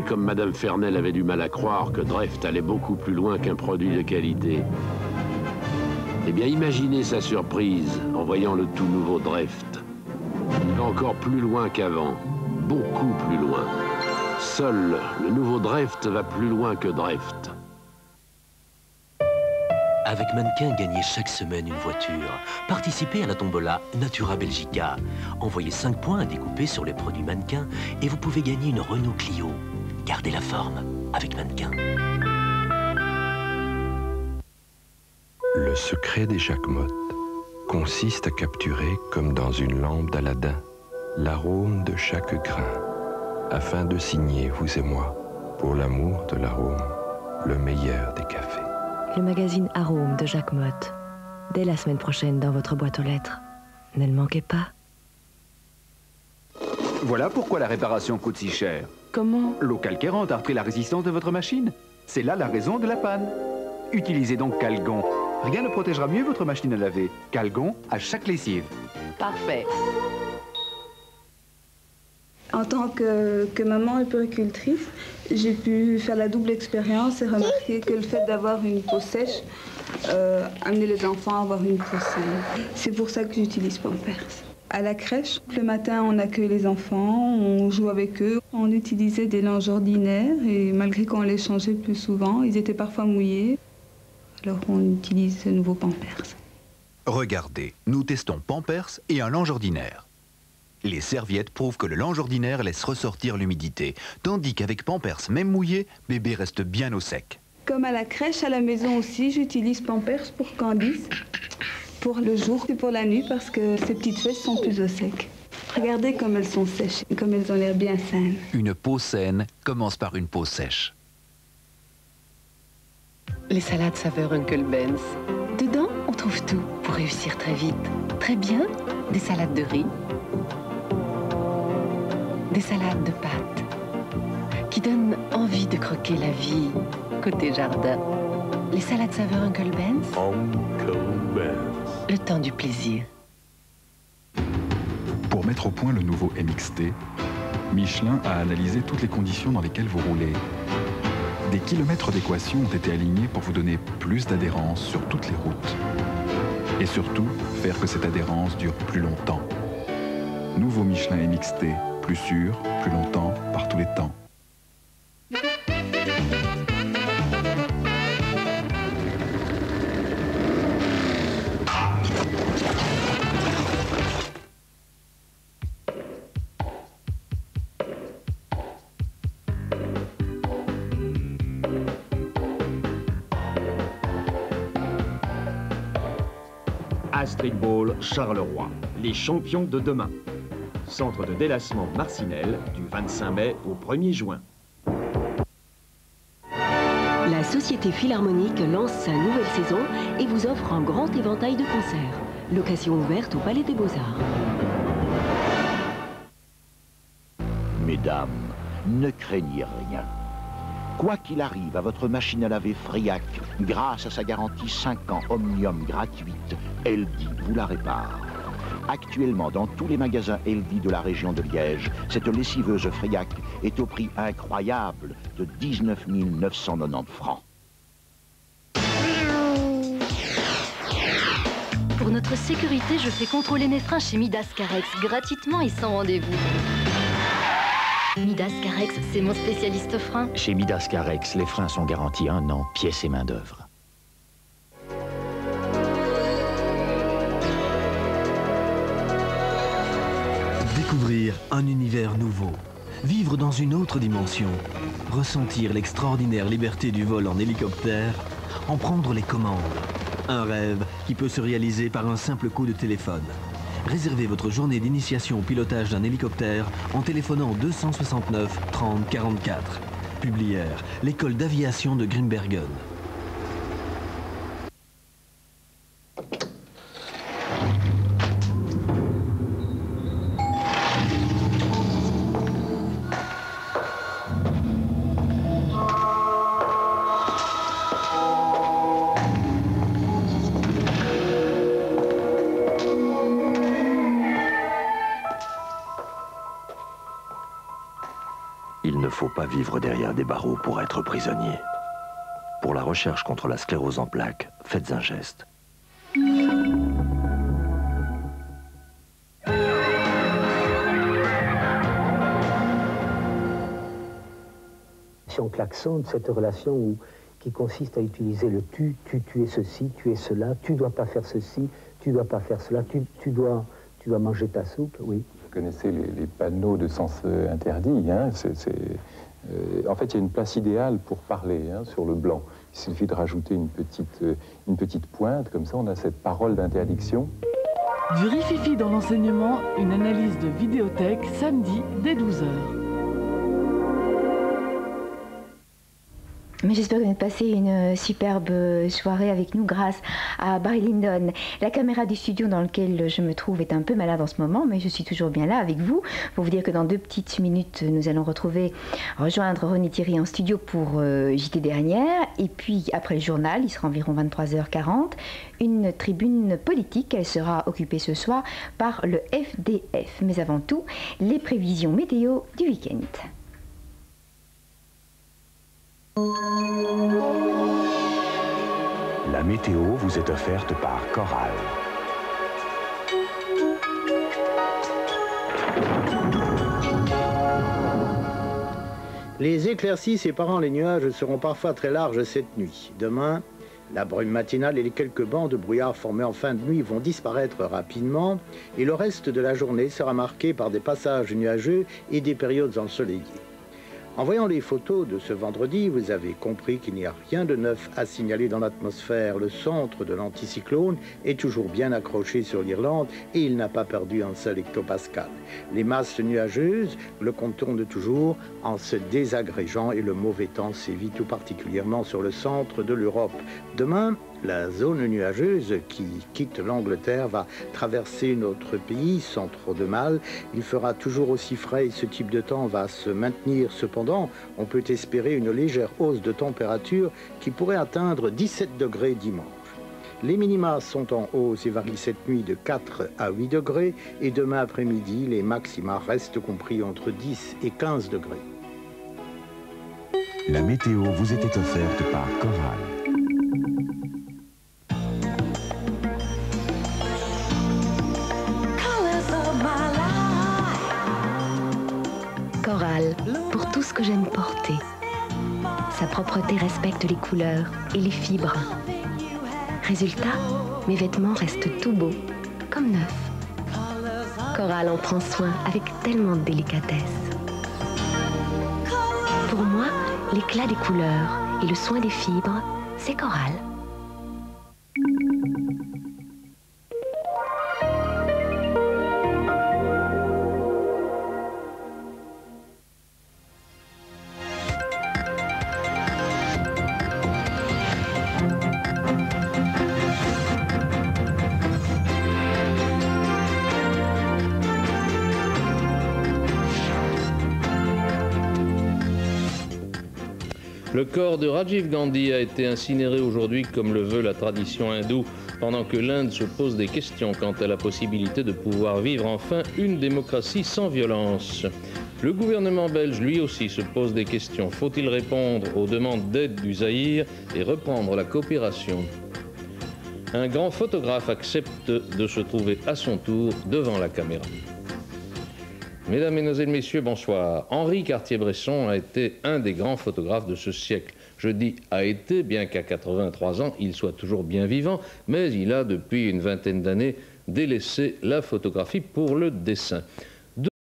comme Madame Fernel avait du mal à croire que Dreft allait beaucoup plus loin qu'un produit de qualité. Eh bien, imaginez sa surprise en voyant le tout nouveau Dreft. Il va encore plus loin qu'avant, beaucoup plus loin. Seul le nouveau Dreft va plus loin que Dreft. Avec Mannequin, gagnez chaque semaine une voiture. Participez à la tombola Natura Belgica. Envoyez 5 points à découper sur les produits Mannequin et vous pouvez gagner une Renault Clio. Gardez la forme avec Mannequin. Le secret des Jacquemottes consiste à capturer, comme dans une lampe d'Aladin, l'arôme de chaque grain, afin de signer, vous et moi, pour l'amour de l'arôme, le meilleur des cafés. Le magazine Arôme de Jacquemottes. Dès la semaine prochaine dans votre boîte aux lettres. Ne le manquez pas. Voilà pourquoi la réparation coûte si cher. Comment? L'eau calcairante a repris la résistance de votre machine. C'est là la raison de la panne. Utilisez donc Calgon. Rien ne protégera mieux votre machine à laver. Calgon à chaque lessive. Parfait. En tant que maman et puéricultrice, j'ai pu faire la double expérience et remarquer que le fait d'avoir une peau sèche amenait les enfants à avoir une peau saine. C'est pour ça que j'utilise Pampers. À la crèche, le matin, on accueille les enfants, on joue avec eux. On utilisait des linges ordinaires et malgré qu'on les changeait plus souvent, ils étaient parfois mouillés. Alors on utilise ce nouveau Pampers. Regardez, nous testons Pampers et un linge ordinaire. Les serviettes prouvent que le linge ordinaire laisse ressortir l'humidité, tandis qu'avec Pampers, même mouillé, bébé reste bien au sec. Comme à la crèche, à la maison aussi, j'utilise Pampers pour Candice, pour le jour et pour la nuit, parce que ses petites fesses sont plus au sec. Regardez comme elles sont sèches, comme elles ont l'air bien saines. Une peau saine commence par une peau sèche. Les salades saveur Uncle Ben's. Dedans, on trouve tout pour réussir très vite. Très bien, des salades de riz, des salades de pâtes qui donnent envie de croquer la vie côté jardin. Les salades saveur Uncle Ben's. Uncle Ben's. Le temps du plaisir. Pour mettre au point le nouveau MXT, Michelin a analysé toutes les conditions dans lesquelles vous roulez. Des kilomètres d'équations ont été alignés pour vous donner plus d'adhérence sur toutes les routes. Et surtout, faire que cette adhérence dure plus longtemps. Nouveau Michelin MXT, plus sûr, plus longtemps, par tous les temps. Astrid Ball, Charleroi, les champions de demain. Centre de délassement Marcinelle, du 25 mai au 1er juin. La Société Philharmonique lance sa nouvelle saison et vous offre un grand éventail de concerts. Location ouverte au Palais des Beaux-Arts. Mesdames, ne craignez rien. Quoi qu'il arrive à votre machine à laver Friac, grâce à sa garantie 5 ans Omnium gratuite, LD vous la répare. Actuellement, dans tous les magasins LD de la région de Liège, cette lessiveuse Friac est au prix incroyable de 19 990 francs. Pour notre sécurité, je fais contrôler mes freins chez Midas Carex, gratuitement et sans rendez-vous. Midas Carex, c'est mon spécialiste frein. Chez Midas Carex, les freins sont garantis 1 an, pièces et main-d'œuvre. Découvrir un univers nouveau, vivre dans une autre dimension, ressentir l'extraordinaire liberté du vol en hélicoptère, en prendre les commandes. Un rêve qui peut se réaliser par un simple coup de téléphone. Réservez votre journée d'initiation au pilotage d'un hélicoptère en téléphonant au 269 30 44. Publière, l'école d'aviation de Grimbergen. Il ne faut pas vivre derrière des barreaux pour être prisonnier. Pour la recherche contre la sclérose en plaques, faites un geste. Klaxon, de cette relation qui consiste à utiliser le tu es ceci, tu es cela, tu dois pas faire ceci, tu dois pas faire cela, tu dois manger ta soupe, oui. Vous connaissez les panneaux de sens interdit, hein, en fait, il y a une place idéale pour parler sur le blanc. Il suffit de rajouter une petite pointe, comme ça on a cette parole d'interdiction. Du rififi dans l'enseignement, une analyse de vidéothèque samedi dès 12h. Mais j'espère que vous avez passé une superbe soirée avec nous grâce à Barry Lyndon. La caméra du studio dans lequel je me trouve est un peu malade en ce moment, mais je suis toujours bien là avec vous. Pour vous dire que dans 2 petites minutes, nous allons rejoindre René Thierry en studio pour JT Dernière. Et puis après le journal, il sera environ 23h40, une tribune politique. Elle sera occupée ce soir par le FDF. Mais avant tout, les prévisions météo du week-end. La météo vous est offerte par Coral. Les éclaircies séparant les nuages seront parfois très larges cette nuit. Demain, la brume matinale et les quelques bancs de brouillard formés en fin de nuit vont disparaître rapidement et le reste de la journée sera marqué par des passages nuageux et des périodes ensoleillées. En voyant les photos de ce vendredi, vous avez compris qu'il n'y a rien de neuf à signaler dans l'atmosphère. Le centre de l'anticyclone est toujours bien accroché sur l'Irlande et il n'a pas perdu un seul hectopascal. Les masses nuageuses le contournent toujours en se désagrégeant et le mauvais temps sévit tout particulièrement sur le centre de l'Europe. Demain, la zone nuageuse qui quitte l'Angleterre va traverser notre pays sans trop de mal. Il fera toujours aussi frais et ce type de temps va se maintenir. Cependant, on peut espérer une légère hausse de température qui pourrait atteindre 17 degrés dimanche. Les minima sont en hausse et varient cette nuit de 4 à 8 degrés et demain après-midi, les maxima restent compris entre 10 et 15 degrés. La météo vous était offerte par Coral. Coral, pour tout ce que j'aime porter. Sa propreté respecte les couleurs et les fibres. Résultat, mes vêtements restent tout beaux, comme neufs. Coral en prend soin avec tellement de délicatesse. Pour moi, l'éclat des couleurs et le soin des fibres, c'est Coral. Le corps de Rajiv Gandhi a été incinéré aujourd'hui comme le veut la tradition hindoue, pendant que l'Inde se pose des questions quant à la possibilité de pouvoir vivre enfin une démocratie sans violence. Le gouvernement belge, lui aussi, se pose des questions. Faut-il répondre aux demandes d'aide du Zaïre et reprendre la coopération ? Un grand photographe accepte de se trouver à son tour devant la caméra. Mesdames, Mesdemoiselles, Messieurs, bonsoir. Henri Cartier-Bresson a été un des grands photographes de ce siècle. Je dis a été, bien qu'à 83 ans, il soit toujours bien vivant, mais il a, depuis une vingtaine d'années, délaissé la photographie pour le dessin.